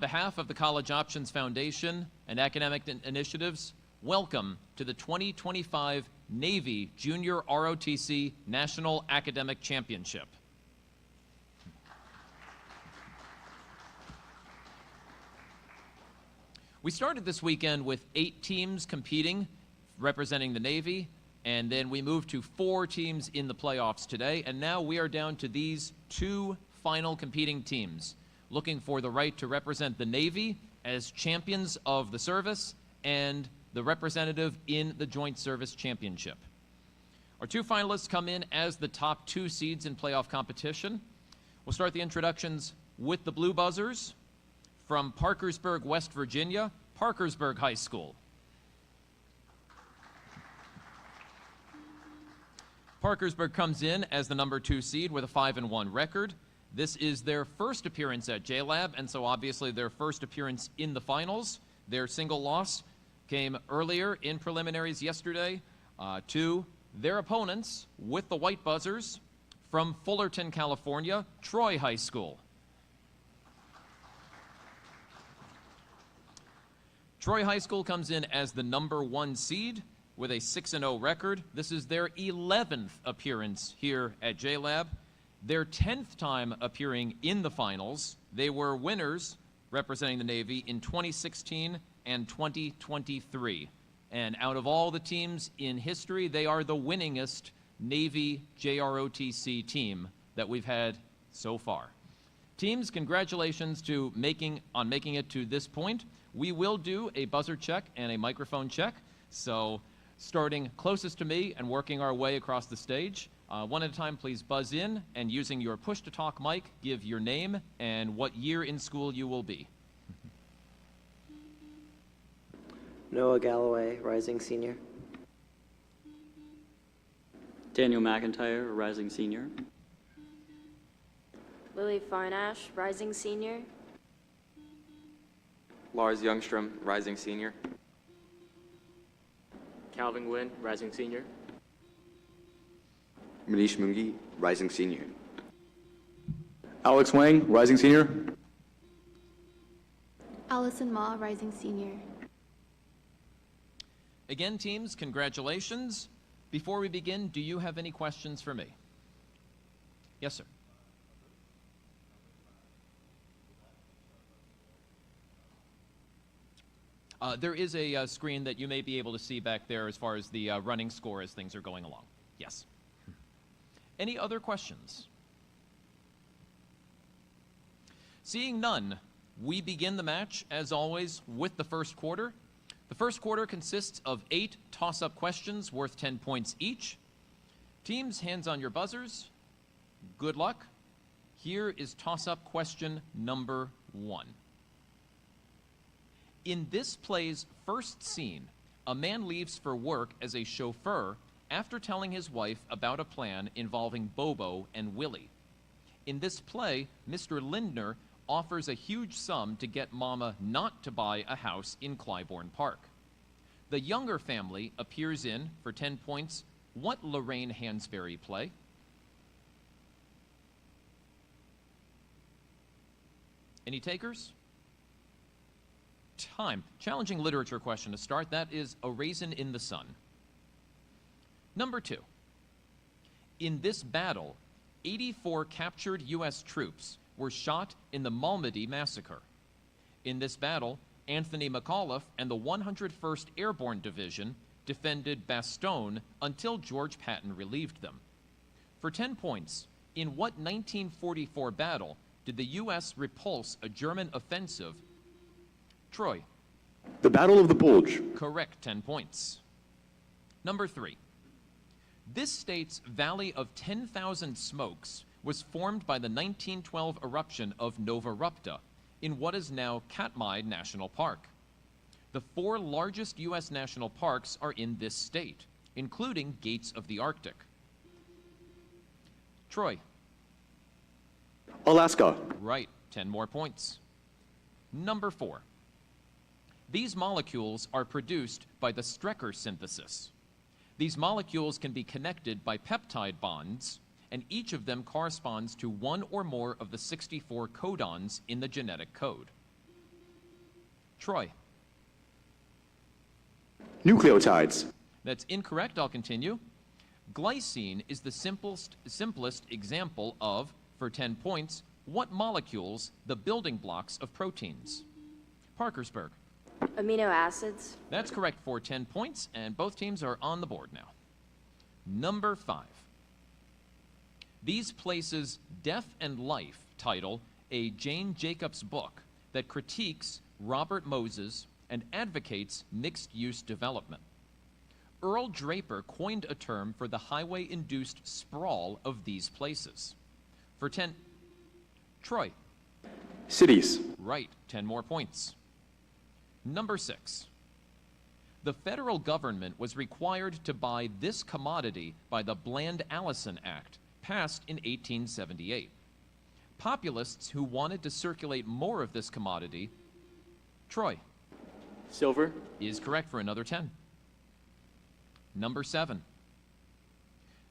behalf of the College Options Foundation and academic initiatives, welcome to the 2025 Navy Junior ROTC National Academic Championship. We started this weekend with 8 teams competing, representing the Navy, and then we moved to 4 teams in the playoffs today, and now we are down to these 2 final competing teams, looking for the right to represent the Navy as champions of the service and the representative in the Joint Service Championship. Our 2 finalists come in as the top 2 seeds in playoff competition. We'll start the introductions with the Blue Buzzers from Parkersburg, West Virginia, Parkersburg High School. Parkersburg comes in as the number 2 seed with a 5-1 record. This is their first appearance at JLab, and so obviously their first appearance in the finals. Their single loss came earlier in preliminaries yesterday to their opponents with the White Buzzers from Fullerton, California, Troy High School. Troy High School comes in as the number 1 seed with a 6-0 record. This is their 11th appearance here at JLab. Their 10th time appearing in the finals. They were winners representing the Navy in 2016 and 2023. And out of all the teams in history, they are the winningest Navy JROTC team that we've had so far. Teams, congratulations to making it to this point. We will do a buzzer check and a microphone check. So starting closest to me and working our way across the stage. One at a time, please buzz in, and using your push-to-talk mic, give your name and what year in school you will be. Noah Galloway, rising senior. Daniel McIntyre, rising senior. Lily Farnash, rising senior. Lars Youngstrom, rising senior. Calvin Nguyen, rising senior. Manish Mungi, rising senior. Alex Wang, rising senior. Allison Ma, rising senior. Again, teams, congratulations. Before we begin, do you have any questions for me? Yes, sir. There is a screen that you may be able to see back there as far as the running score as things are going along. Yes. Any other questions? Seeing none, we begin the match, as always, with the first quarter. The first quarter consists of 8 toss-up questions worth 10 points each. Teams, hands on your buzzers. Good luck. Here is toss-up question number 1. In this play's first scene, a man leaves for work as a chauffeur after telling his wife about a plan involving Bobo and Willie. In this play, Mr. Lindner offers a huge sum to get Mama not to buy a house in Clybourne Park. The younger family appears in, for 10 points, what Lorraine Hansberry play? Any takers? Time. Challenging literature question to start. That is A Raisin in the Sun. Number 2. In this battle, 84 captured U.S. troops were shot in the Malmedy massacre. In this battle, Anthony McAuliffe and the 101st Airborne Division defended Bastogne until George Patton relieved them. For 10 points, in what 1944 battle did the U.S. repulse a German offensive? Troy. The Battle of the Bulge. Correct, 10 points. Number 3. This state's Valley of 10,000 Smokes was formed by the 1912 eruption of Nova Rupta in what is now Katmai National Park. The 4 largest U.S. national parks are in this state, including Gates of the Arctic. Troy. Alaska. Right, 10 more points. Number 4. These molecules are produced by the Strecker synthesis. These molecules can be connected by peptide bonds, and each of them corresponds to one or more of the 64 codons in the genetic code. Troy. Nucleotides. That's incorrect. I'll continue. Glycine is the simplest example of, for 10 points, what molecules the building blocks of proteins? Parkersburg. Amino acids. That's correct for 10 points, and both teams are on the board now. Number 5. These places Death and Life title a Jane Jacobs book that critiques Robert Moses and advocates mixed-use development. Earl Draper coined a term for the highway-induced sprawl of these places. For 10, Troy. Cities. Right, 10 more points. Number 6. The federal government was required to buy this commodity by the Bland-Allison Act, passed in 1878. Populists who wanted to circulate more of this commodity, Troy, Silver. is correct for another 10. Number 7.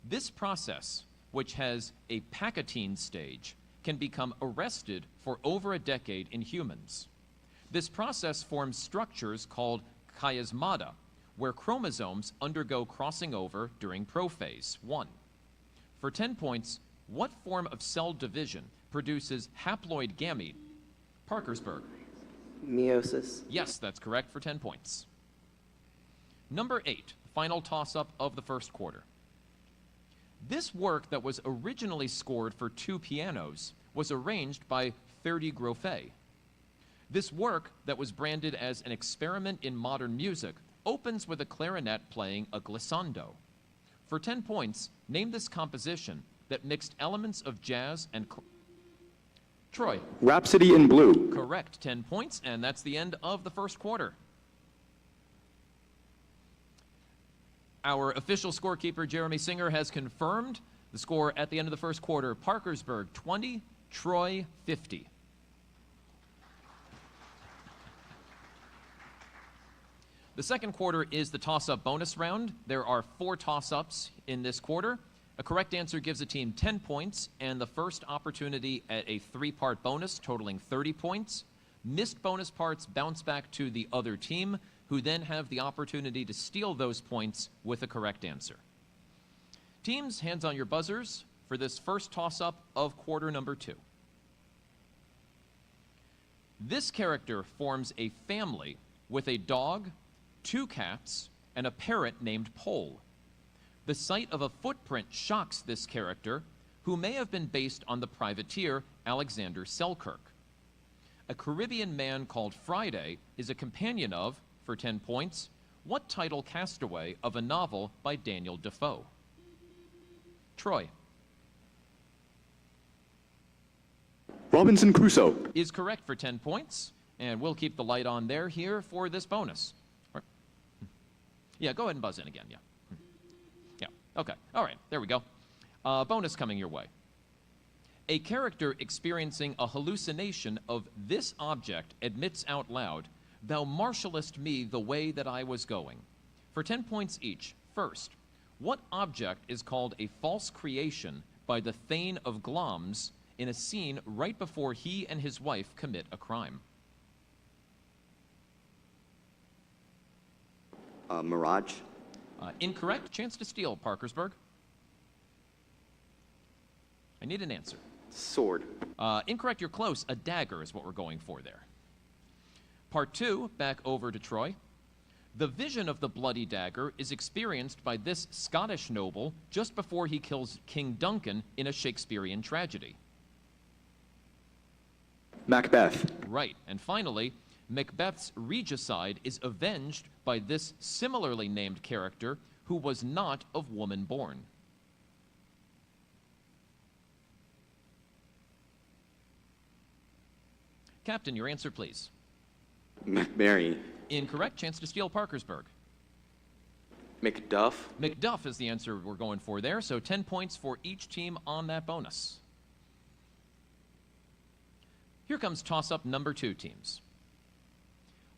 This process, which has a Pacotine stage, can become arrested for over a decade in humans. This process forms structures called chiasmata, where chromosomes undergo crossing over during prophase 1. For 10 points, what form of cell division produces haploid gamete? Parkersburg. Meiosis. Yes, that's correct for 10 points. Number 8, final toss-up of the first quarter. This work that was originally scored for 2 pianos was arranged by Ferdi Grofé. This work that was branded as an experiment in modern music opens with a clarinet playing a glissando. For 10 points, name this composition that mixed elements of jazz and Troy. Rhapsody in Blue. Correct, 10 points, and that's the end of the first quarter. Our official scorekeeper, Jeremy Singer, has confirmed the score at the end of the first quarter. Parkersburg, 20, Troy, 50. The second quarter is the toss-up bonus round. There are 4 toss-ups in this quarter. A correct answer gives a team 10 points, and the first opportunity at a 3-part bonus totaling 30 points. Missed bonus parts bounce back to the other team, who then have the opportunity to steal those points with a correct answer. Teams, hands on your buzzers for this first toss-up of quarter number 2. This character forms a family with a dog, 2 cats, and a parrot named Pole. The sight of a footprint shocks this character, who may have been based on the privateer Alexander Selkirk. A Caribbean man called Friday is a companion of, for 10 points, what title castaway of a novel by Daniel Defoe? Troy. Robinson Crusoe. Is correct for 10 points, and we'll keep the light on there here for this bonus. Yeah, go ahead and buzz in again, yeah. Yeah, okay, all right, there we go. Bonus coming your way. A character experiencing a hallucination of this object admits out loud, "Thou marshallest me the way that I was going." For 10 points each. First, what object is called a false creation by the Thane of Glamis in a scene right before he and his wife commit a crime? Mirage. Incorrect. Chance to steal, Parkersburg. I need an answer. Sword. Incorrect, you're close. A dagger is what we're going for there. Part 2, back over to Troy. The vision of the bloody dagger is experienced by this Scottish noble just before he kills King Duncan in a Shakespearean tragedy. Macbeth. Right. And finally, Macbeth's regicide is avenged by this similarly named character who was not of woman born. Captain, your answer, please. Mary. Incorrect. Chance to steal, Parkersburg. Macduff. Macduff is the answer we're going for there, so 10 points for each team on that bonus. Here comes toss-up number 2, teams.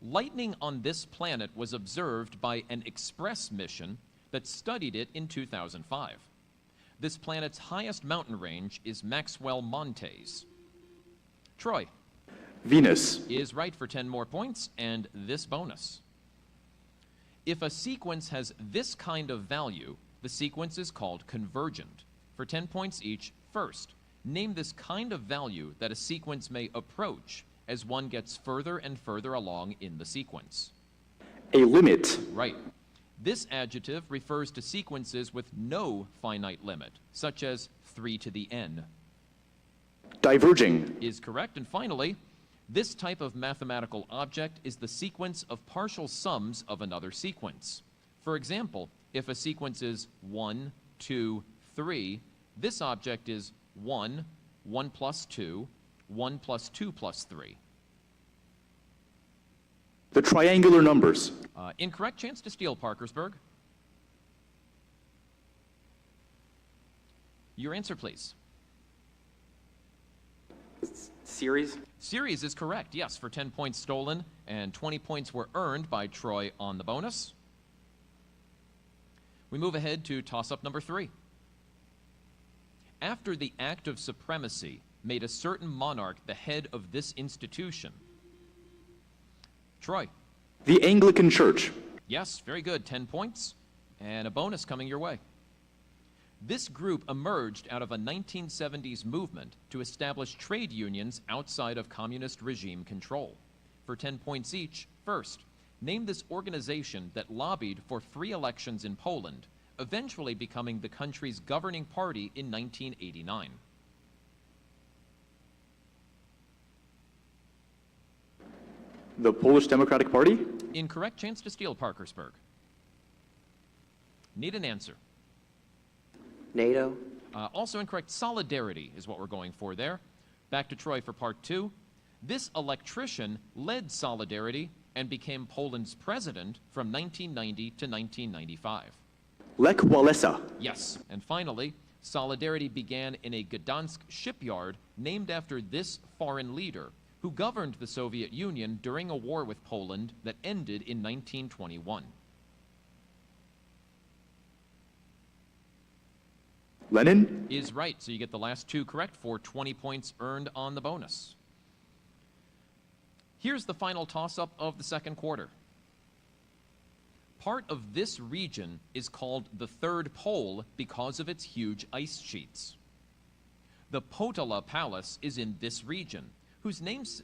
Lightning on this planet was observed by an express mission that studied it in 2005. This planet's highest mountain range is Maxwell Montes. Troy. Venus. Is right for 10 more points and this bonus. If a sequence has this kind of value, the sequence is called convergent. For 10 points each, first, name this kind of value that a sequence may approach as one gets further and further along in the sequence. A limit. Right. This adjective refers to sequences with no finite limit, such as 3 to the n. Diverging. Is correct. And finally, this type of mathematical object is the sequence of partial sums of another sequence. For example, if a sequence is 1, 2, 3, this object is 1, 1 plus 2, 1 plus 2 plus 3. The triangular numbers. Incorrect. Chance to steal, Parkersburg. Your answer, please. Series? Series is correct, yes, for 10 points stolen, and 20 points were earned by Troy on the bonus. We move ahead to toss-up number 3. After the Act of Supremacy made a certain monarch the head of this institution. Troy. The Anglican Church. Yes, very good, 10 points, and a bonus coming your way. This group emerged out of a 1970s movement to establish trade unions outside of communist regime control. For 10 points each, first, name this organization that lobbied for free elections in Poland, eventually becoming the country's governing party in 1989. The Polish Democratic Party. Incorrect. Chance to steal, Parkersburg. Need an answer. NATO. Also incorrect. Solidarity is what we're going for there. Back to Troy for part 2. This electrician led Solidarity and became Poland's president from 1990 to 1995. Lech Walesa. Yes. And finally, Solidarity began in a Gdansk shipyard named after this foreign leader who governed the Soviet Union during a war with Poland that ended in 1921. Lenin. Is right, so you get the last 2 correct for 20 points earned on the bonus. Here's the final toss-up of the second quarter. Part of this region is called the Third Pole because of its huge ice sheets. The Potala Palace is in this region, whose name's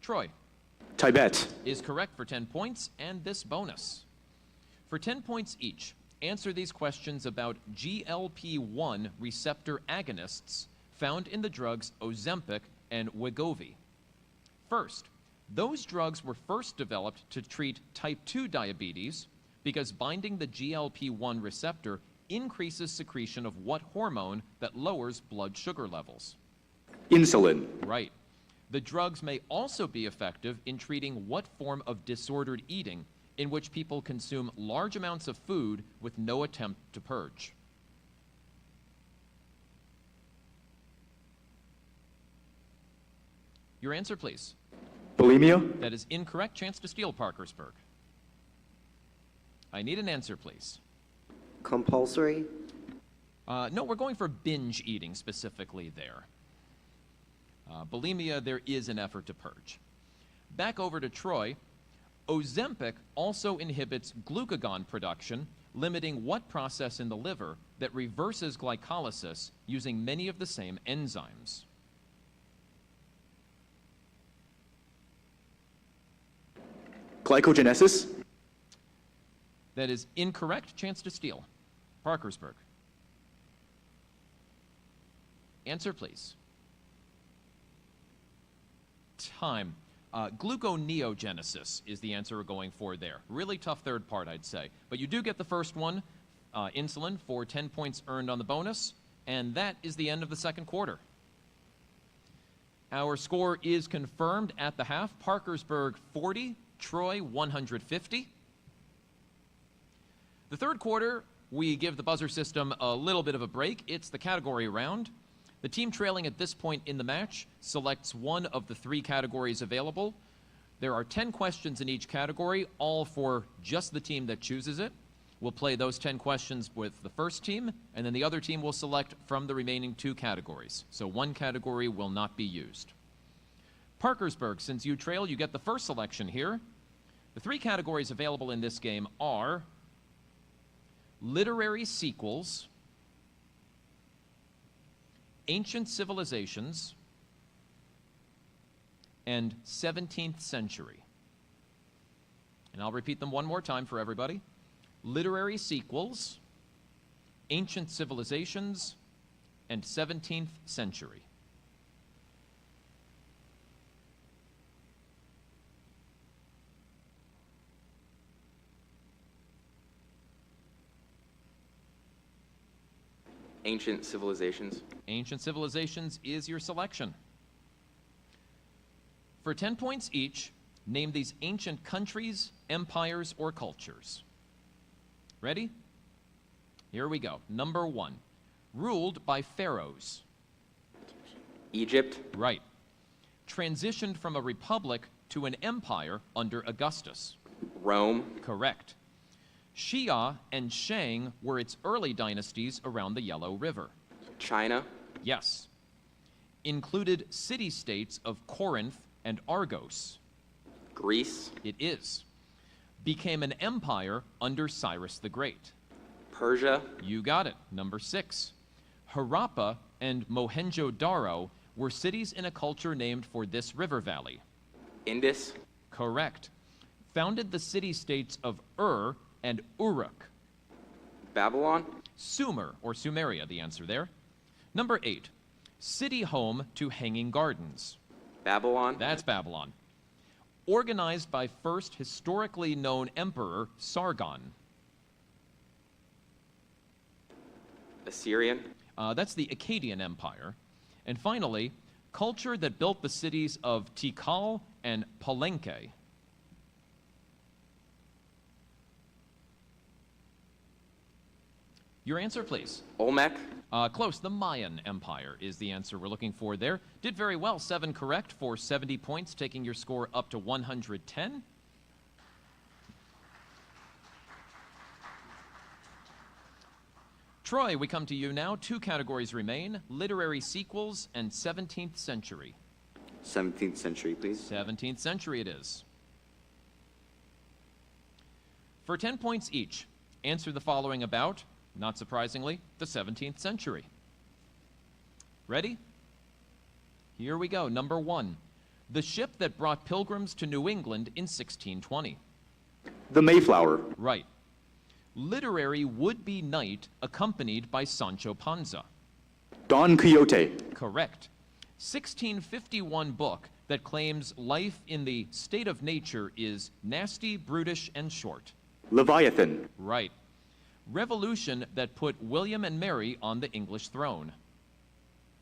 Troy. Tibet. Is correct for 10 points and this bonus. For 10 points each, answer these questions about GLP-1 receptor agonists found in the drugs Ozempic and Wegovy. First, those drugs were first developed to treat type 2 diabetes because binding the GLP-1 receptor increases secretion of what hormone that lowers blood sugar levels? Insulin. Right. The drugs may also be effective in treating what form of disordered eating in which people consume large amounts of food with no attempt to purge. Your answer, please. Bulimia. That is incorrect. Chance to steal, Parkersburg. I need an answer, please. Compulsory. No, we're going for binge eating specifically there. Bulimia, there is an effort to purge. Back over to Troy. Ozempic also inhibits glucagon production, limiting what process in the liver that reverses glycolysis using many of the same enzymes? Glycogenesis. That is incorrect. Chance to steal. Parkersburg. Answer, please. Time. Gluconeogenesis is the answer we're going for there. Really tough third part, I'd say. But you do get the first one, insulin, for 10 points earned on the bonus, and that is the end of the second quarter. Our score is confirmed at the half. Parkersburg 40, Troy 150. The third quarter, we give the buzzer system a little bit of a break. It's the category round. The team trailing at this point in the match selects one of the 3 categories available. There are 10 questions in each category, all for just the team that chooses it. We'll play those 10 questions with the first team, and then the other team will select from the remaining 2 categories. So 1 category will not be used. Parkersburg, since you trail, you get the first selection here. The three categories available in this game are literary sequels, ancient civilizations, and 17th century. And I'll repeat them one more time for everybody. Literary sequels, ancient civilizations, and 17th century. Ancient civilizations. Ancient civilizations is your selection. For 10 points each, name these ancient countries, empires, or cultures. Ready? Here we go. Number 1. Ruled by pharaohs. Egypt. Right. Transitioned from a republic to an empire under Augustus. Rome. Correct. Xia and Shang were its early dynasties around the Yellow River. China. Yes. Included city-states of Corinth and Argos. Greece. It is. Became an empire under Cyrus the Great. Persia. You got it. Number 6. Harappa and Mohenjo-Daro were cities in a culture named for this river valley. Indus. Correct. Founded the city-states of Ur and Uruk. Babylon. Sumer, or Sumeria, the answer there. Number 8. City home to Hanging Gardens. Babylon. That's Babylon. Organized by first historically known emperor Sargon. Assyrian. That's the Akkadian Empire. And finally, culture that built the cities of Tikal and Palenque. Your answer, please. Olmec. Close. The Mayan Empire is the answer we're looking for there. Did very well. 7 correct for 70 points, taking your score up to 110. Troy, we come to you now. 2 categories remain: literary sequels and 17th century. 17th century, please. 17th century it is. For 10 points each, answer the following about, not surprisingly, the 17th century. Ready? Here we go. Number 1. The ship that brought pilgrims to New England in 1620. The Mayflower. Right. Literary would-be knight accompanied by Sancho Panza. Don Quixote. Correct. 1651 book that claims life in the state of nature is nasty, brutish, and short. Leviathan. Right. Revolution that put William and Mary on the English throne.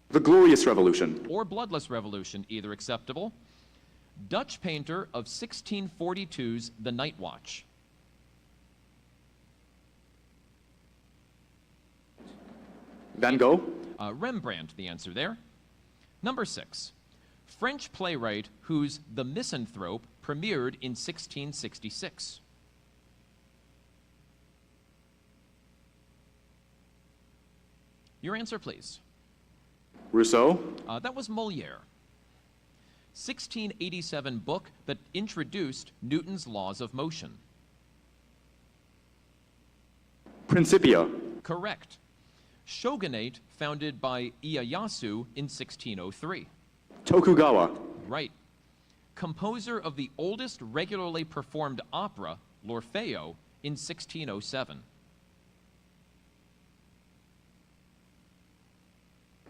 The Glorious Revolution. Or Bloodless Revolution, either acceptable. Dutch painter of 1642's The Night Watch. Van Gogh. Rembrandt, the answer there. Number 6. French playwright whose The Misanthrope premiered in 1666. Your answer, please. Rousseau. That was Molière. 1687 book that introduced Newton's laws of motion. Principia. Correct. Shogunate founded by Ieyasu in 1603. Tokugawa. Right. Composer of the oldest regularly performed opera, L'Orfeo, in 1607.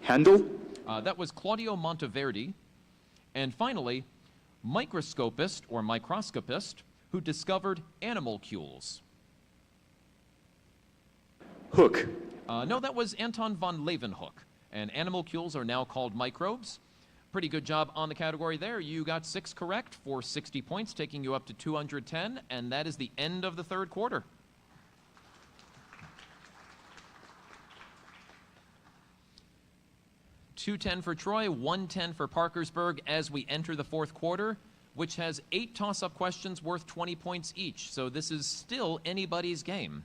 Handel. That was Claudio Monteverdi. And finally, microscopist or microscopist who discovered animalcules. Hook. No, that was Anton von Leeuwenhoek. And animalcules are now called microbes. Pretty good job on the category there. You got 6 correct for 60 points, taking you up to 210, and that is the end of the third quarter. $210 for Troy, $110 for Parkersburg as we enter the fourth quarter, which has 8 toss-up questions worth 20 points each. So this is still anybody's game.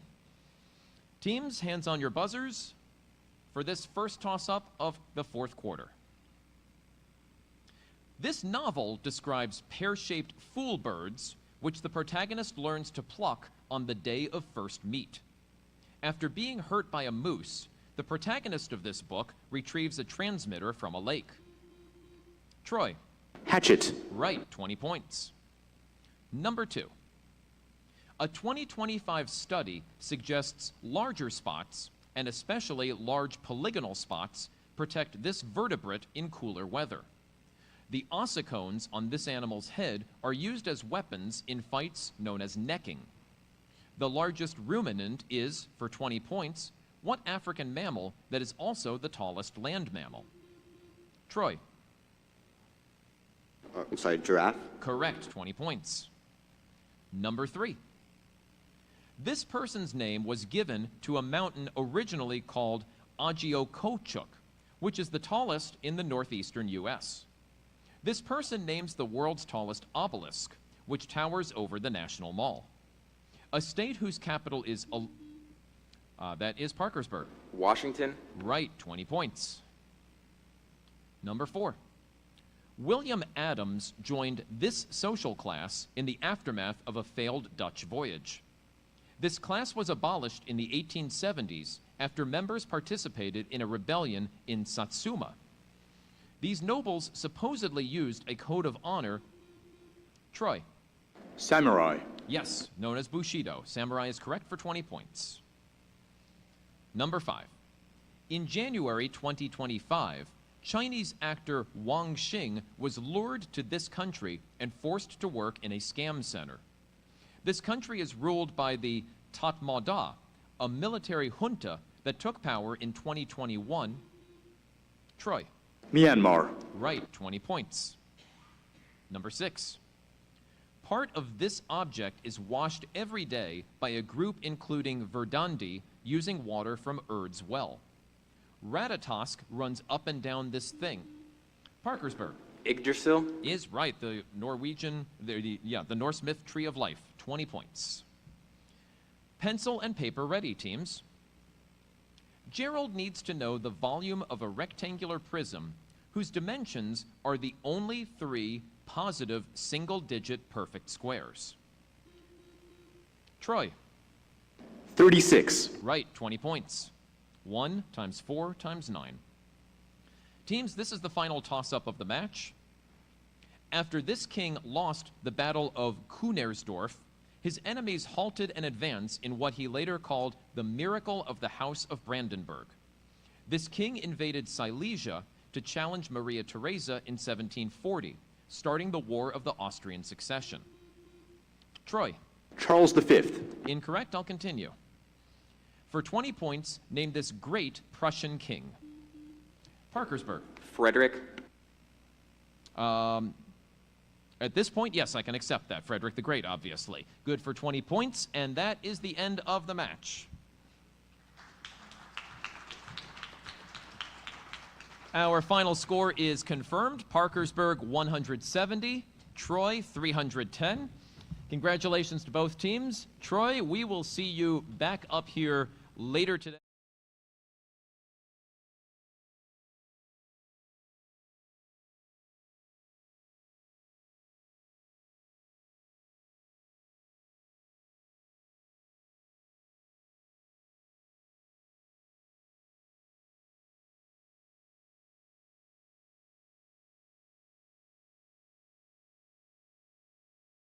Teams, hands on your buzzers for this first toss-up of the fourth quarter. This novel describes pear-shaped fool birds, which the protagonist learns to pluck on the day of first meet. After being hurt by a moose, the protagonist of this book retrieves a transmitter from a lake. Troy. Hatchet. Right, 20 points. Number 2. A 2025 study suggests larger spots, and especially large polygonal spots, protect this vertebrate in cooler weather. The ossicones on this animal's head are used as weapons in fights known as necking. The largest ruminant is, for 20 points, what African mammal that is also the tallest land mammal? Troy. I'm sorry, giraffe? Correct, 20 points. Number 3. This person's name was given to a mountain originally called Ogochuk, which is the tallest in the northeastern U.S. This person names the world's tallest obelisk, which towers over the National Mall. A state whose capital is, that is Parkersburg. Washington. Right, 20 points. Number 4. William Adams joined this social class in the aftermath of a failed Dutch voyage. This class was abolished in the 1870s after members participated in a rebellion in Satsuma. These nobles supposedly used a code of honor. Troy. Samurai. Yes, known as Bushido. Samurai is correct for 20 points. Number 5. In January 2025, Chinese actor Wang Xing was lured to this country and forced to work in a scam center. This country is ruled by the Tatmadaw, a military junta that took power in 2021. Troy. Myanmar. Right, 20 points. Number 6. Part of this object is washed every day by a group including Verdandi using water from Erd's well. Ratatosk runs up and down this thing. Parkersburg. Yggdrasil. Is right, the Norwegian, the Norse myth tree of life, 20 points. Pencil and paper ready, teams. Gerald needs to know the volume of a rectangular prism whose dimensions are the only 3 positive single-digit perfect squares. Troy. 36. Right, 20 points. 1 times 4 times 9. Teams, this is the final toss-up of the match. After this king lost the Battle of Kunersdorf, his enemies halted an advance in what he later called the Miracle of the House of Brandenburg. This king invaded Silesia to challenge Maria Theresa in 1740, starting the War of the Austrian Succession. Troy. Charles V. Incorrect, I'll continue. For 20 points, name this great Prussian king. Parkersburg. Frederick. At this point, yes, I can accept that. Frederick the Great, obviously. Good for 20 points, and that is the end of the match. Our final score is confirmed. Parkersburg 170, Troy 310. Congratulations to both teams. Troy, we will see you back up here later today.